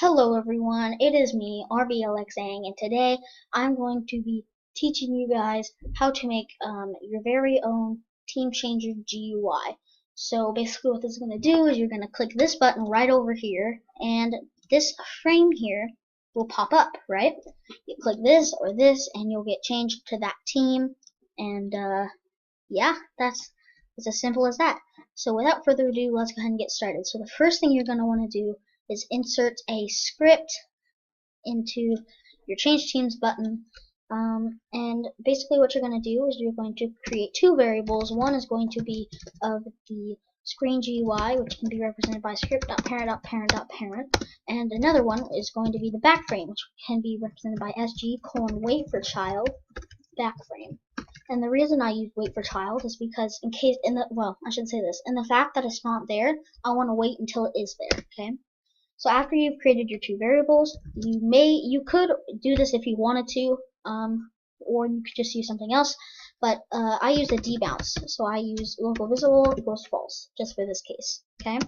Hello everyone, it is me, RBLXAang, and today I'm going to be teaching you guys how to make your very own Team Changer GUI. So basically what this is going to do is you're going to click this button right over here, and this frame here will pop up, right? You click this or this, and you'll get changed to that team, and yeah, it's as simple as that. So without further ado, let's go ahead and get started. So the first thing you're going to want to do is insert a script into your change teams button, and basically what you're going to do is you're going to create two variables. One is going to be of the screen GUI, which can be represented by script.parent.parent.parent, and another one is going to be the back frame, which can be represented by sg:"wait for child back frame. And the reason I use wait for child is because in case I should say this, in the fact that it's not there, I want to wait until it is there, okay? So after you've created your two variables, you could do this if you wanted to, or you could just use something else, but I use a debounce, so I use local visible equals false, just for this case, okay?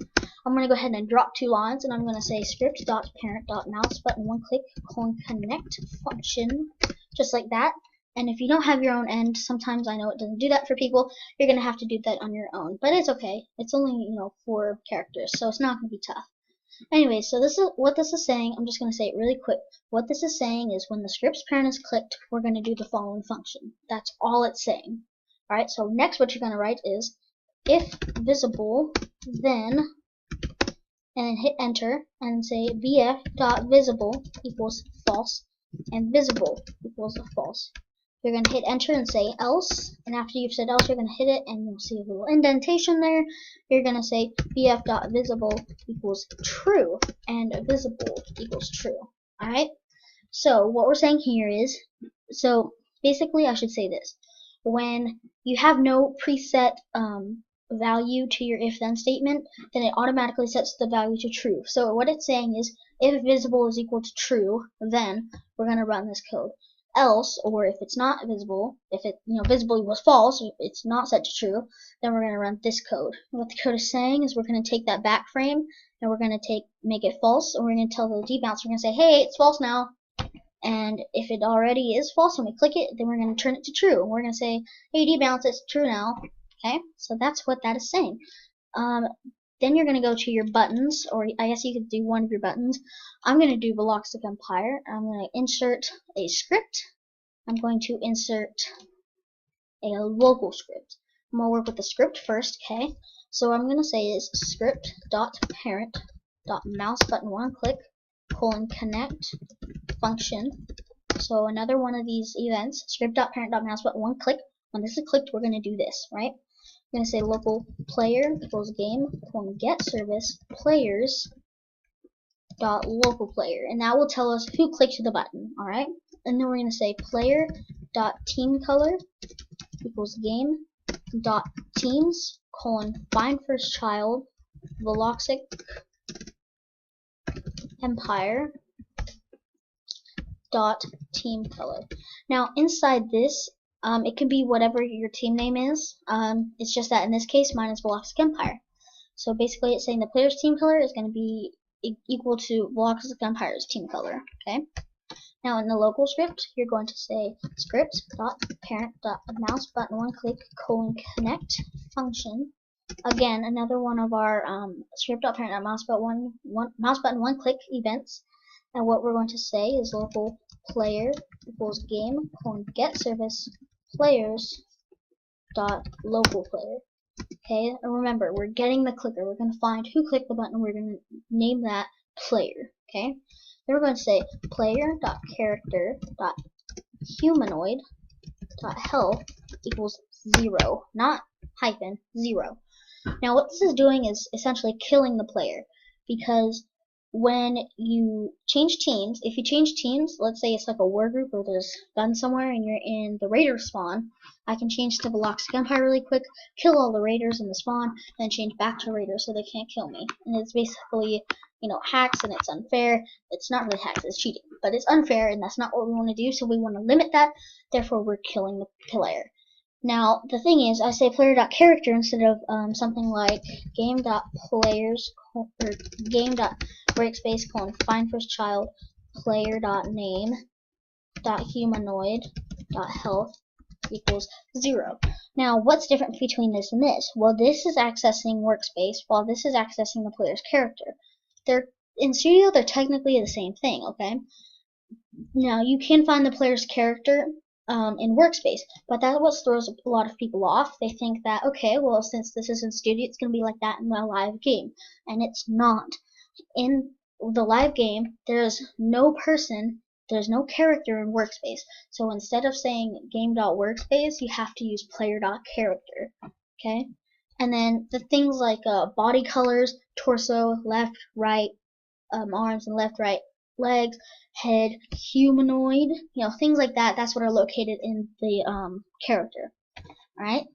I'm going to go ahead and drop two lines, and I'm going to say script.parent.mouse button one click connect function, just like that. And if you don't have your own end, sometimes I know it doesn't do that for people, you're going to have to do that on your own, but it's okay. It's only, 4 characters, so it's not going to be tough. Anyway, so this is what this is saying. I'm just going to say it really quick. What this is saying is when the script's parent is clicked, we're going to do the following function. That's all it's saying. Alright, so next what you're going to write is if visible, then, and then hit enter and say vf.visible equals false and visible equals false. You're going to hit enter and say else, and after you've said else, you're going to hit it, and you'll see a little indentation there. You're going to say bf.visible equals true, and visible equals true. Alright? So, what we're saying here is, so basically I should say this. When you have no preset value to your if-then statement, then it automatically sets the value to true. So what it's saying is, if visible is equal to true, then we're going to run this code. Else, or if it's not visible, if it visible was false, it's not set to true, then we're going to run this code. And what the code is saying is we're going to take that back frame and we're going to make it false, and we're going to tell the debounce, we're going to say, hey, it's false now. And if it already is false and we click it, then we're going to turn it to true. And we're going to say, hey, debounce, it's true now. Okay, so that's what that is saying. Then you're going to go to your buttons, or I guess you could do one of your buttons. I'm going to do ROBLOX Empire. I'm going to insert a script. I'm going to insert a local script. I'm going to work with the script first, okay? So what I'm going to say is script.parent.mouse button one click connect function. So another one of these events, script.parent.mouse button one click. When this is clicked, we're going to do this, right? I'm going to say local player equals game get service players dot local player, and that will tell us who clicked the button. All right, and then we're going to say player dot team color equals game dot teams find first child ROBLOX Empire dot team color. Now inside this, it can be whatever your team name is. It's just that in this case, mine is ROBLOX Empire. So basically, it's saying the player's team color is going to be equal to ROBLOX Empire's team color. Okay. Now in the local script, you're going to say script.parent.mouse button one click connect function. Again, another one of our script.parent.mouse button one click events. And what we're going to say is local player equals game get service players dot local player. Okay, and remember, we're getting the clicker. We're going to find who clicked the button. We're going to name that player. Okay, then we're going to say player dot character dot humanoid dot health equals 0, not hyphen 0. Now what this is doing is essentially killing the player, because when you change teams, if you change teams, let's say it's like a war group or there's guns somewhere and you're in the raider spawn, I can change to ROBLOX Empire really quick, kill all the raiders in the spawn, then change back to raiders so they can't kill me. And it's basically, hacks, and it's unfair. It's not really hacks, it's cheating, but it's unfair, and that's not what we want to do, so we want to limit that. Therefore, we're killing the player. Now the thing is, I say player.character instead of something like game.players or game.workspace : find first child player.name.humanoid.health equals 0. Now, what's different between this and this? Well, this is accessing workspace, while this is accessing the player's character. They're in Studio, they're technically the same thing, okay? Now, you can find the player's character in workspace, but that's what throws a lot of people off. They think that, okay, well, since this is in Studio, it's going to be like that in the live game, and it's not. In the live game, there's no person, there's no character in workspace. So instead of saying game.workspace, you have to use player.character. Okay? And then the things like body colors, torso, left, right, arms and left, right, legs, head, humanoid, things like that. That's what are located in the character. Alright?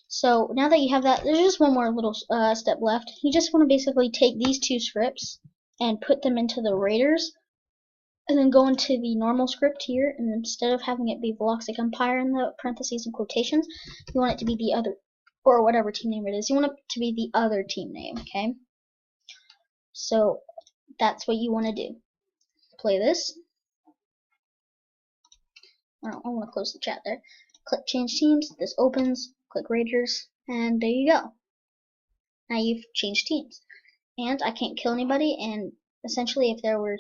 So now that you have that, there's just one more little step left. You just want to basically take these two scripts and put them into the Raiders, and then go into the normal script here, and instead of having it be Velocity Empire in the parentheses and quotations, you want it to be the other, or whatever team name it is. You want it to be the other team name, okay? So that's what you want to do. Play this. I want to close the chat there. Click change teams. This opens. Click Raiders, and there you go. Now you've changed teams. And I can't kill anybody, and essentially if there were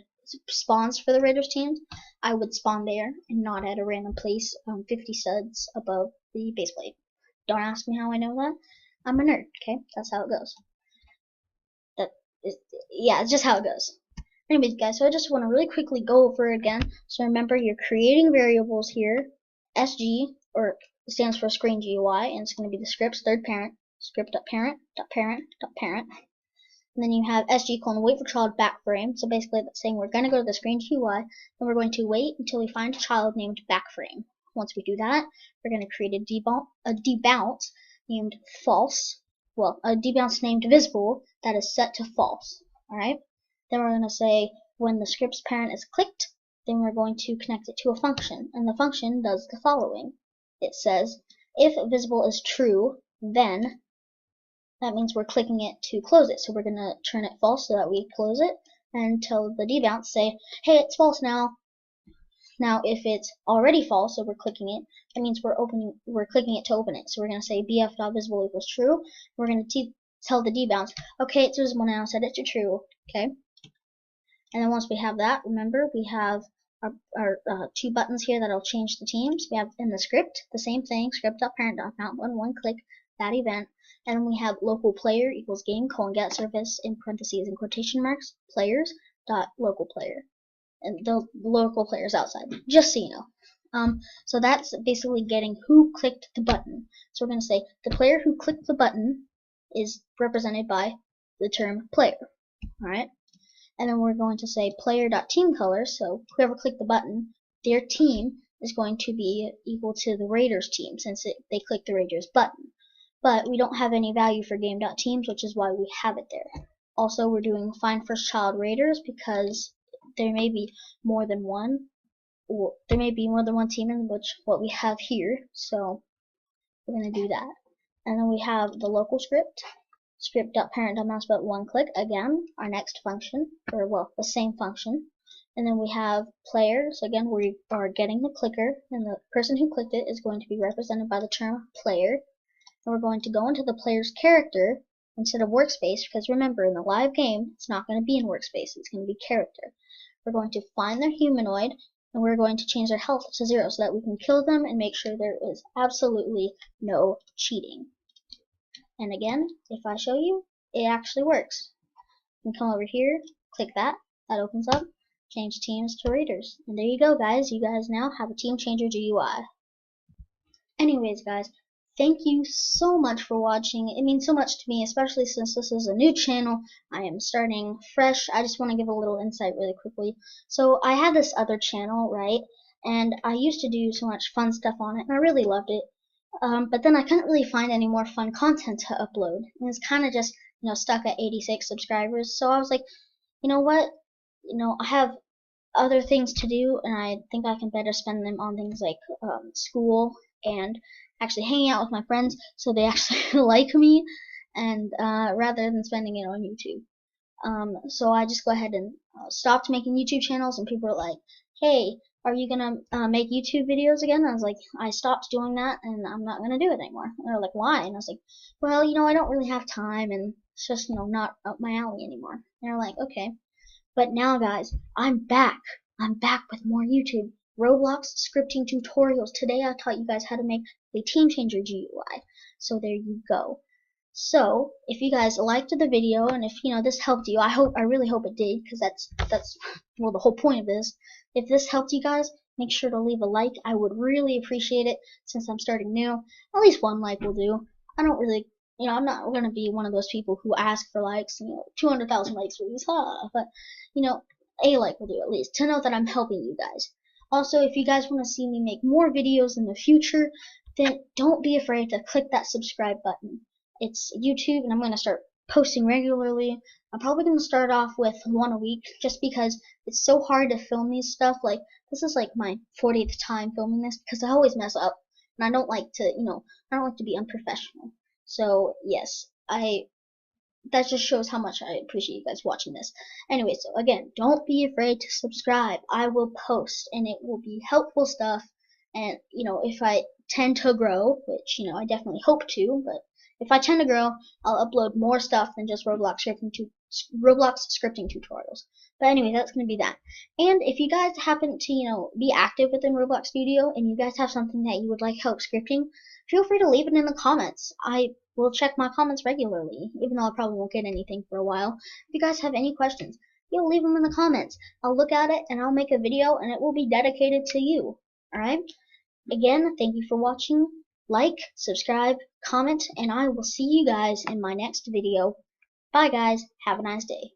spawns for the Raiders teams, I would spawn there and not at a random place 50 studs above the base plate. Don't ask me how I know that. I'm a nerd, okay? That's how it goes. Yeah, it's just how it goes. Anyways, guys, so I just want to really quickly go over it again. So remember, you're creating variables here. SG, or stands for screen GUI, and it's going to be the script's third parent, script.parent.parent.parent. And then you have SG : wait for child back frame. So basically that's saying we're going to go to the screen GUI, and we're going to wait until we find a child named back frame. Once we do that, we're going to create a debounce named false. Well, a debounce named visible that is set to false. Alright? Then we're going to say when the script's parent is clicked, then we're going to connect it to a function. And the function does the following. It says, if visible is true, then that means we're clicking it to close it. So we're going to turn it false so that we close it and tell the debounce, say, hey, it's false now. Now if it's already false, so we're clicking it, that means we're clicking it to open it. So we're going to say bf.visible equals true. We're going to tell the debounce, okay, it's visible now, set it to true. Okay. And then once we have that, remember we have our two buttons here that'll change the teams. We have in the script the same thing, script.parent.mount one click that event. And then we have local player equals game : get service in parentheses and quotation marks players dot local player, and the local players outside, just so you know. So that's basically getting who clicked the button. So we're going to say the player who clicked the button is represented by the term player. Alright? And then we're going to say player.teamColor, so whoever clicked the button, their team is going to be equal to the Raiders team since they clicked the Raiders button. But we don't have any value for game.teams, which is why we have it there. Also, we're doing find first child Raiders because there may be more than one, or there may be more than one team in which what we have here, so we're going to do that. And then we have the local script, script.parent.mouse but one click, again, our next function, or well, the same function. And then we have player, so again, we are getting the clicker, and the person who clicked it is going to be represented by the term player. And we're going to go into the player's character instead of workspace, because remember, in the live game, it's not going to be in workspace, it's going to be character. We're going to find their humanoid, and we're going to change their health to 0 so that we can kill them and make sure there is absolutely no cheating. And again, if I show you, it actually works. You can come over here, click that, that opens up, change teams to Raiders. And there you go, guys. You guys now have a Team Changer GUI. Anyways, guys, thank you so much for watching. It means so much to me, especially since this is a new channel. I am starting fresh. I just want to give a little insight really quickly. So I had this other channel, right? And I used to do so much fun stuff on it, and I really loved it. But then I couldn't really find any more fun content to upload. And it's kind of just, stuck at 86 subscribers. So I was like, you know what? I have other things to do, and I think I can better spend them on things like school and actually hanging out with my friends, so they actually like me, and rather than spending it on YouTube. So I just go ahead and stopped making YouTube channels, and people are like, hey, are you gonna make YouTube videos again? I was like, I stopped doing that, and I'm not gonna do it anymore. And they're like, why? And I was like, well, I don't really have time, and it's just, not up my alley anymore. And they're like, okay. But now, guys, I'm back. I'm back with more YouTube. Roblox scripting tutorials. Today I taught you guys how to make a Team Changer GUI. So there you go. So if you guys liked the video, and if this helped you, I really hope it did, because that's well, the whole point of this. If this helped you guys, make sure to leave a like. I would really appreciate it, since I'm starting new. At least one like will do. I don't really, I'm not gonna be one of those people who ask for likes. 200,000 likes please, but a like will do at least, to know that I'm helping you guys. Also, if you guys want to see me make more videos in the future, then don't be afraid to click that subscribe button. It's YouTube, and I'm going to start posting regularly. I'm probably going to start off with one a week, just because it's so hard to film these stuff. Like, this is like my 40th time filming this, because I always mess up, and I don't like to, I don't like to be unprofessional. So yes, that just shows how much I appreciate you guys watching this. Anyway, so again, don't be afraid to subscribe. I will post, and it will be helpful stuff. And if I tend to grow, which I definitely hope to, but if I tend to grow, I'll upload more stuff than just Roblox scripting tutorials. But anyway, that's going to be that. And if you guys happen to be active within Roblox Studio, and you guys have something that you would like help scripting, feel free to leave it in the comments. I will check my comments regularly, even though I probably won't get anything for a while. If you guys have any questions, you'll leave them in the comments. I'll look at it, and I'll make a video, and it will be dedicated to you. Alright? Again, thank you for watching. Like, subscribe, comment, and I will see you guys in my next video. Bye guys, have a nice day.